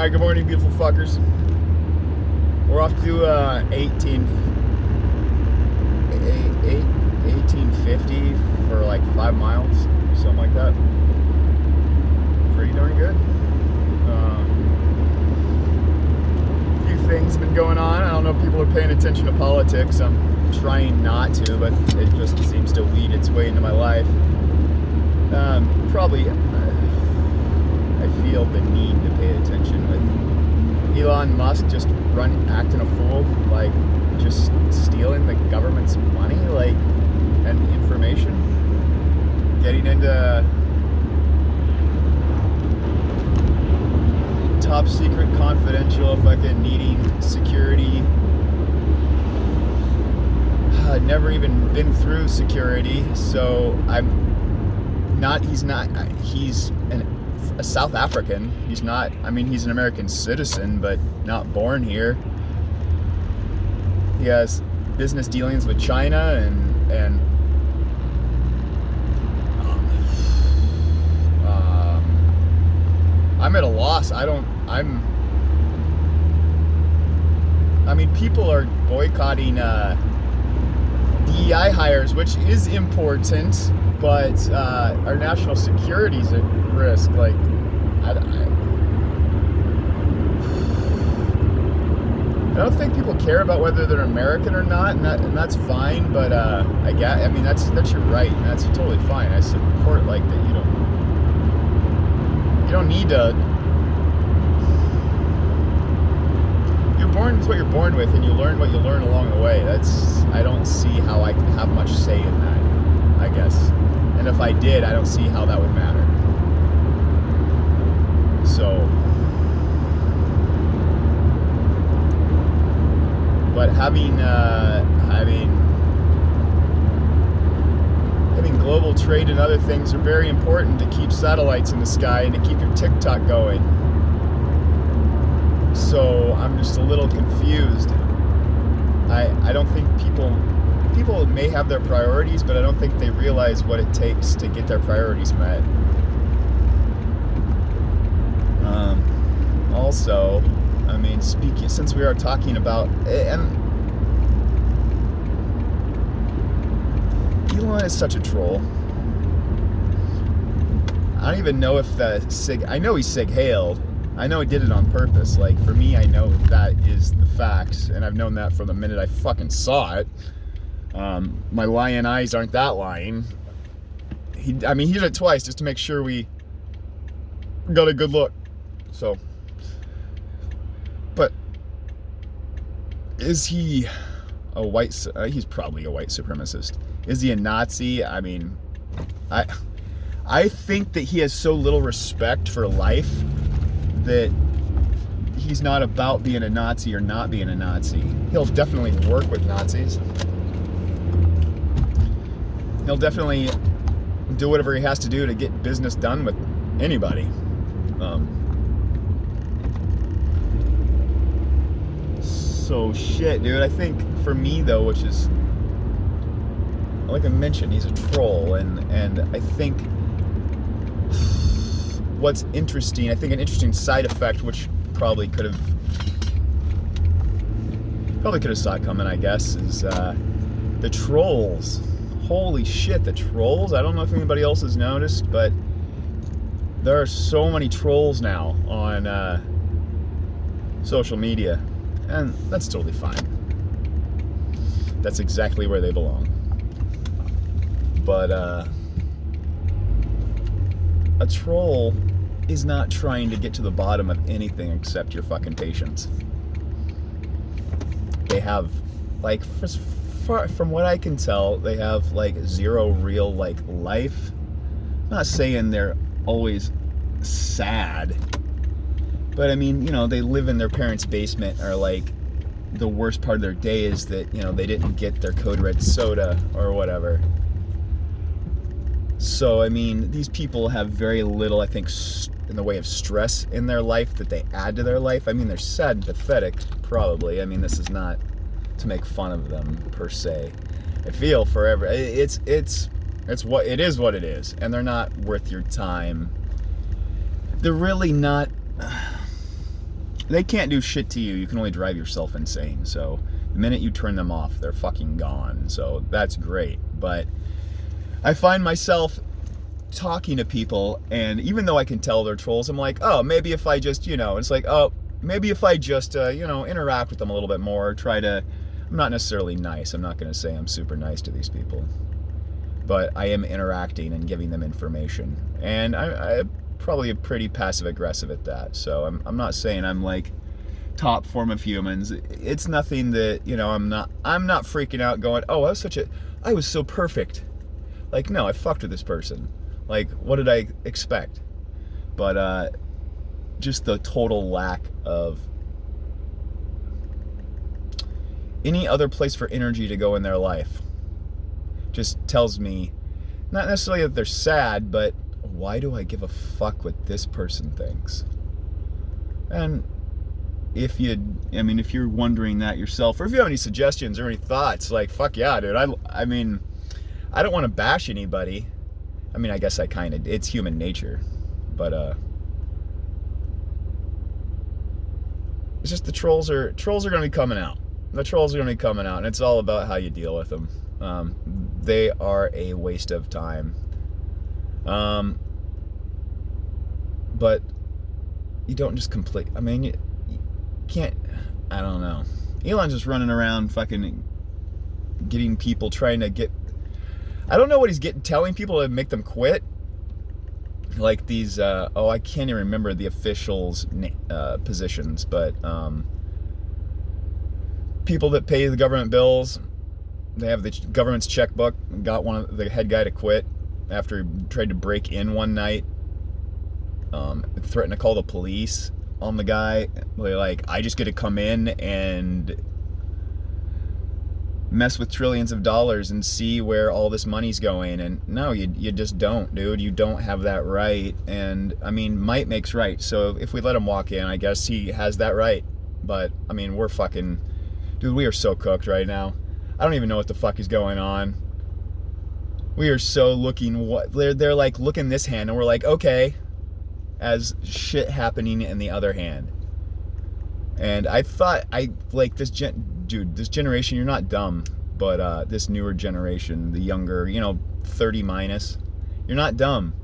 Alright, good morning, beautiful fuckers. We're off to 1850 for like 5 miles, something like that. Pretty darn good. A few things have been going on. I don't know if people are paying attention to politics. I'm trying not to, but it just seems to weed its way into my life. Probably, I feel the need to pay attention with Elon Musk just acting a fool, like just stealing the government's money, like, and information, getting into top secret confidential fucking needing security. Never even been through security, so he's a South African. He's not, he's an American citizen, but not born here. He has business dealings with China and I'm at a loss. People are boycotting DEI hires, which is important, but our national security is at risk. Like, I don't think people care about whether they're American or not, and that's fine. But that's your right, and that's totally fine. I support like that. You don't need to. You're born with what you're born with, and you learn what you learn along the way. I don't see how I can have much say in that, I guess. And if I did, I don't see how that would matter. So, but having global trade and other things are very important to keep satellites in the sky and to keep your TikTok going. So I'm just a little confused. I don't think people may have their priorities, but I don't think they realize what it takes to get their priorities met. Also, since we are talking about, and Elon is such a troll. I don't even know if I know he's sig-hailed. I know he did it on purpose. Like, for me, I know that is the facts, and I've known that from the minute I fucking saw it. My lion eyes aren't that lying. He did it twice just to make sure we got a good look. So, but is he a white? He's probably a white supremacist. Is he a Nazi? I think that he has so little respect for life that he's not about being a Nazi or not being a Nazi. He'll definitely work with Nazis. He'll definitely do whatever he has to do to get business done with anybody. So shit, dude. I think for me though, which is, like I mentioned, he's a troll, and I think what's interesting, an interesting side effect, which probably could have saw it coming, I guess, is the trolls. Holy shit, the trolls. I don't know if anybody else has noticed, but there are so many trolls now on social media, and that's totally fine. That's exactly where they belong. But a troll is not trying to get to the bottom of anything except your fucking patience. They have, like, from what I can tell, they have like zero real like life. I'm not saying they're always sad, but they live in their parents' basement, or like the worst part of their day is that they didn't get their Code Red soda or whatever. So these people have very little, I think, in the way of stress in their life that they add to their life. They're sad and pathetic, probably. This is not to make fun of them per se. I feel forever. It's what it is, and they're not worth your time. They're really not. they can't do shit to you. You can only drive yourself insane. So the minute you turn them off, they're fucking gone. So that's great. But I find myself talking to people, and even though I can tell they're trolls, I'm like, oh, maybe if I just, it's like, oh, maybe if I just, interact with them a little bit more, I'm not necessarily nice. I'm not going to say I'm super nice to these people, but I am interacting and giving them information. And I'm probably pretty passive aggressive at that. So I'm not saying I'm like top form of humans. It's nothing that, I'm not freaking out going, oh, I was so perfect. Like, no, I fucked with this person. Like, what did I expect? But just the total lack of any other place for energy to go in their life just tells me, not necessarily that they're sad, but why do I give a fuck what this person thinks? And if you're wondering that yourself, or if you have any suggestions or any thoughts, like, fuck yeah, dude. I mean, I don't want to bash anybody. I mean, I guess it's human nature, but it's just the trolls are going to be coming out. The trolls are going to be coming out, and it's all about how you deal with them. They are a waste of time. But you don't just you can't, I don't know. Elon's just running around fucking getting people I don't know what he's telling people to make them quit. Like these, I can't even remember the officials' positions, but people that pay the government bills, they have the government's checkbook, got the head guy to quit after he tried to break in one night, threatened to call the police on the guy. They're like, I just get to come in and mess with trillions of dollars and see where all this money's going. And no, you just don't, dude. You don't have that right. And I mean, might makes right. So if we let him walk in, I guess he has that right. But I mean, we're fucking, dude, we are so cooked right now. I don't even know what the fuck is going on. We are so they're like, look in this hand, and we're like, okay, as shit happening in the other hand. And I thought, this generation, you're not dumb, but this newer generation, the younger, 30 minus, you're not dumb.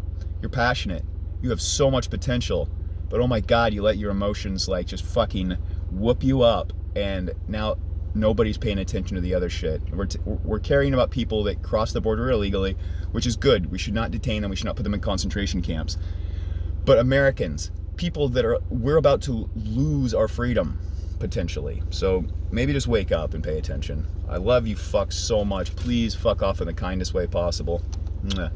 You're passionate. You have so much potential. But oh my God, you let your emotions like just fucking whoop you up, and now nobody's paying attention to the other shit. We're caring about people that cross the border illegally, which is good. We should not detain them. We should not put them in concentration camps. But Americans, people we're about to lose our freedom, potentially. So maybe just wake up and pay attention. I love you fucks so much. Please fuck off in the kindest way possible. Mwah.